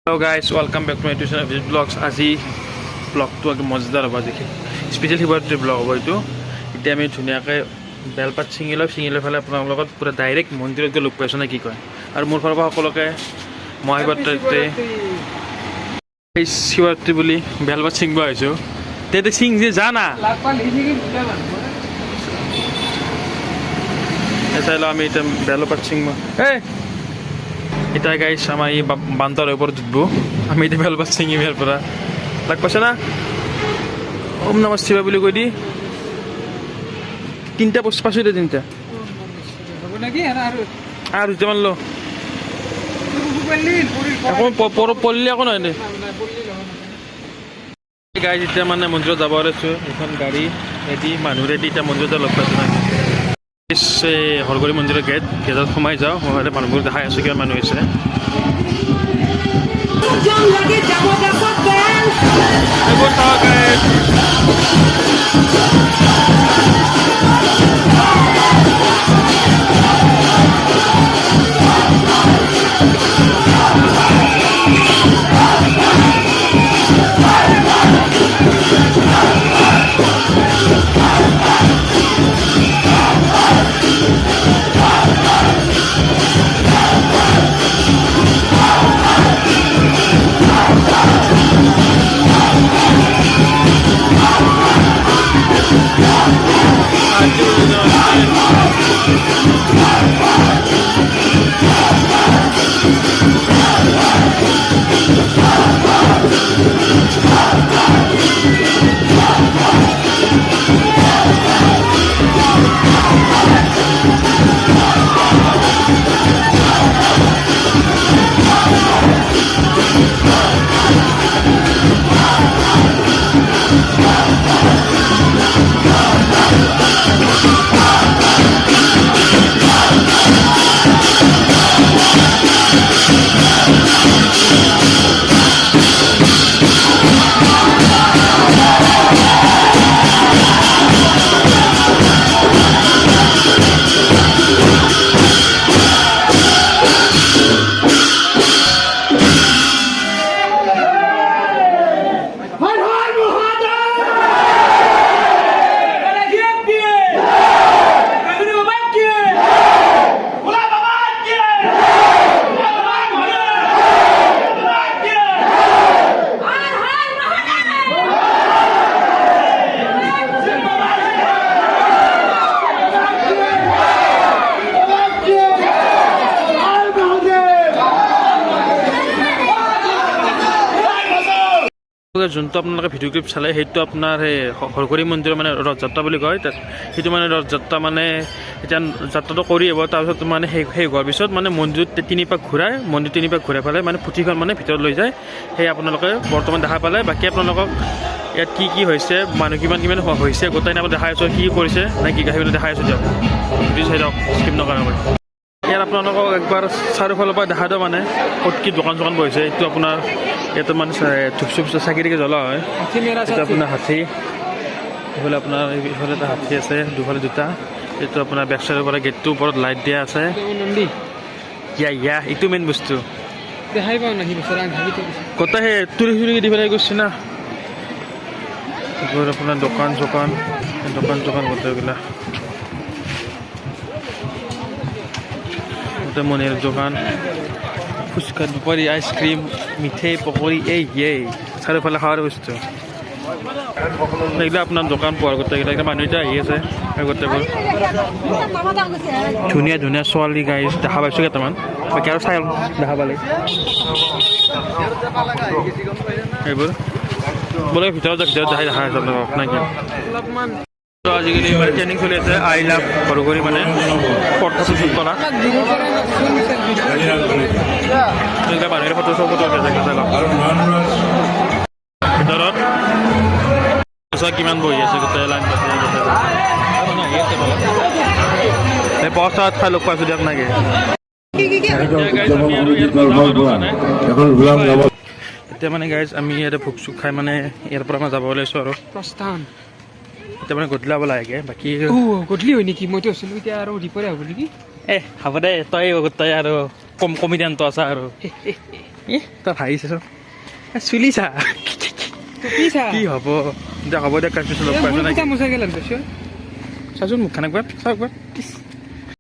Hello guys, welcome back to my YouTube channel Visit Vlogs. আজি ব্লগটো একদম মজাদাৰ হ'ব দেখি স্পেচিয়েল শিৱৰাত্ৰি ব্লগ হ'ব এইটো এতিয়া আমি ধুনীয়াকৈ বেলপাত ছিঙি লৈ ফালে আপোনাৰ লগত পূৰা ডাইৰেক্ট মন্দিৰত গৈ লগ পাইছোঁ নে কি কয় আৰু মোৰ ফালৰ পৰা সকলোকে মহাশিৱৰাত্ৰিতে শিৱৰাত্ৰি বুলি বেলপাত ছিঙিব আহিছোঁ তেতে ছিং যে জানা চাই লওঁ আমি এতিয়া বেলপাত ছিঙিব এতিয়া গাইছ আমাৰ এই বান্দৰৰ ওপৰত উঠব আমি এতিয়া বেলপাত ছিঙিম ইয়াৰ পৰা লাগ পাইছে না ওম নমঃ শিৱায় বুলি কৈ দি তিনিটা পাইছোঁ এতিয়া তিনিটা আৰু দুটামান ল পল্লি একো নহয় দে গাইছ এতিয়া মানে মন্দিৰত যাব ওলাইছোঁ এখন গাড়ী ৰেডি মানুহ ৰেডি এতিয়া মন্দিৰত লগ পাইছোঁ নাই হৰগুৰি মন্দিৰৰ গেটত সোমাই যাওঁ মই মানুহবোৰ দেখাই আছোঁ কিমান মানুহ হৈছে যোনটো আপোনালোকে ভিডিঅ' ক্লিপ চালে সেইটো আপোনাৰ সেই হৰগুৰি মন্দিৰৰ মানে ৰথযাত্ৰা বুলি কয় তাত সেইটো মানে ৰথযাত্ৰা মানে এতিয়া যাত্ৰাটো কৰি আহিব তাৰপিছত মানে সেই হোৱাৰ পিছত মানে মন্দিৰত তিনিপাক ঘূৰাই পেলাই মানে পুথিখন মানে ভিতৰত লৈ যায় সেই আপোনালোকে বৰ্তমান দেখা পালে বাকী আপোনালোকক ইয়াত কি হৈছে মানুহ কিমান হৈছে গোটেই নামত দেখাই আছোঁ কি কৰিছে নে কি কাহিনী দেখাই আছোঁ দিয়ক ভিডিঅ' চাই দিয়ক স্কিপ নকৰাকৈ ইয়াত আপোনালোকক একবাৰ চাৰিওফালৰ পৰা দেখা দিওঁ মানে ক'ত কি দোকান বহিছে এইটো আপোনাৰ ইয়াতে মানে ধূপ চুপ চাকি জ্বলা হয় এইটো আপোনাৰ হাতী এইফালে আপোনাৰ এইফালে এটা হাতী আছে দুফালে দুটা এইটো আপোনাৰ বেক চাইডৰ পৰা গেটটোৰ ওপৰত লাইট দিয়া আছে এইটো মেইন বস্তু গোটেই সেই তুলি দি পেলাই গৈছে না এইবোৰ আপোনাৰ দোকান চোকান গোটেইবিলাক মনিৰ দোকান ফুচকা দুপাৰী আইচক্ৰীম মিঠাই পকৰি চাৰিওফালে খোৱাৰ বস্তু এইবিলাক আপোনাৰ দোকান পোৱাৰ গোটেইবিলাক মানুহ এতিয়া আহি আছে গোটেইবোৰ ধুনীয়া ছোৱালী গাইজ দেখা পাইছোঁ কেইটামান বাকী আৰু চাই দেখা পালে এইবোৰ বোলে ভিতৰত দেখাই আছে আপোনালোকক নাকি আজিকালি মানে ট্ৰেইনিং চলি আছে আই লাভ হৰগুৰি মানে ফটো শ্বুট কৰা মানুহে ফটো ভিতৰত কিমান বহি আছে গোটেই লাইন এই পথাৰত খাই লগ পাইছোঁ দিয়ক নাকি এতিয়া মানে গাইজ আমি ইয়াতে ভোগ চোক খাই মানে ইয়াৰ পৰা মই যাব ওলাইছোঁ আৰু প্ৰস্থান এতিয়া মানে গধূলি যাব লাগে বাকী গধূলি হয় নেকি মইতো আছিলোঁ এতিয়া আৰু দুপৰীয়া হ'ব নেকি হ'ব দে তই আৰু কমেডিয়ানটো আছা আৰু তই ভাবিছা চুলি চা কি হ'ব দে হ'ব দে কাটিছোঁ লগ পাইছোঁ নাই চাচোন মুখখন একবাৰ চাওক একবাৰ